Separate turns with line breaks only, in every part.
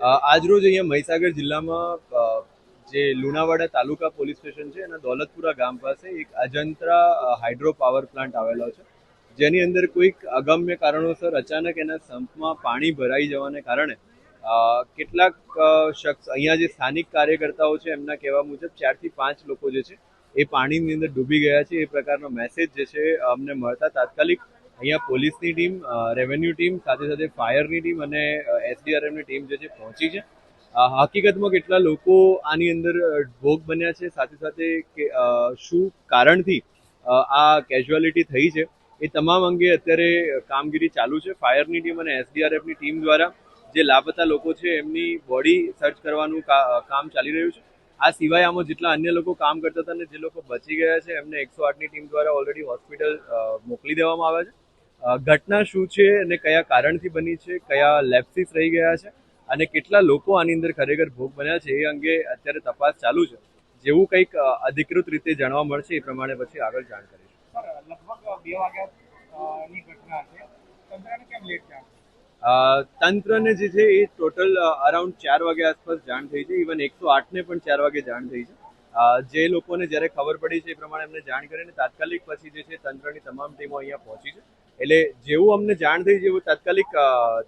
આજરોજ અહીંયા મહીસાગર જિલ્લામાં જે લુણાવાડા તાલુકા પોલીસ સ્ટેશન છે એના દોલતપુરા ગામ પાસે એક અજંત્રા હાઇડ્રો પાવર પ્લાન્ટ આવેલો છે, જેની અંદર કોઈક અગમ્ય કારણોસર અચાનક એના સંપમાં પાણી ભરાઈ જવાને કારણે કેટલાક શખ્સ અહીંયા જે સ્થાનિક કાર્યકર્તાઓ છે એમના કહેવા મુજબ 4 થી 5 લોકો જે છે એ પાણીની અંદર ડૂબી ગયા છે. એ પ્રકારનો મેસેજ જે છે અમને મળતા તાત્કાલિક અહીંયા પોલીસની ટીમ, રેવન્યુ ટીમ, સાથે સાથે ફાયરની ટીમ અને એસડીઆરએફની ટીમ જે છે પહોંચી છે. હકીકતમાં કેટલા લોકો આની અંદર ભોગ બન્યા છે, સાથે સાથે શું કારણથી આ કેઝ્યુઆલિટી થઈ છે, એ તમામ અંગે અત્યારે કામગીરી ચાલુ છે. ફાયરની ટીમ અને એસડીઆરએફની ટીમ દ્વારા જે લાપતા લોકો છે એમની બોડી સર્ચ કરવાનું કામ ચાલી રહ્યું છે. આ સિવાય આમાં જેટલા અન્ય લોકો કામ કરતા હતા અને જે લોકો બચી ગયા છે એમને 108ની ટીમ દ્વારા ઓલરેડી હોસ્પિટલ મોકલી દેવામાં આવ્યા છે. ઘટના શું છે અને કયા કારણથી બની છે, કયા લેપ્સિસ રહી ગયા છે અને કેટલા લોકો આની અંદર ખરેખર ભોગ બન્યા છે એ અંગે અત્યારે તપાસ ચાલુ છે. જેવું કંઈક અધિકૃત રીતે જાણવા મળશે એ પ્રમાણે પછી આગળ જાણ કરીશું.
લગભગ 2 વાગ્યાની ઘટના છે. તંત્રને કેમ લેટ જાણ?
તંત્રને જે છે એ ટોટલ અરાઉન્ડ 4 વાગ્યા આસપાસ જાણ થઈ છે. ઇવન 108ને પણ 4 વાગે જાણ થઈ છે. જે લોકોને જ્યારે ખબર પડી છે એ પ્રમાણે એમને જાણ કરીને તાત્કાલિક પછી જે છે તંત્રની તમામ ટીમો અહીંયા પહોંચી છે. એટલે જેવું અમને જાણ થઈ જેવું તાત્કાલિક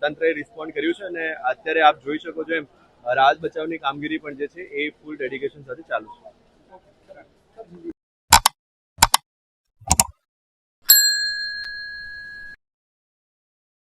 તંત્રએ રિસ્પોન્ડ કર્યું છે અને અત્યારે આપ જોઈ શકો છો એમ રાહત બચાવની કામગીરી પણ જે છે એ ફૂલ ડેડિકેશન સાથે ચાલુ છે.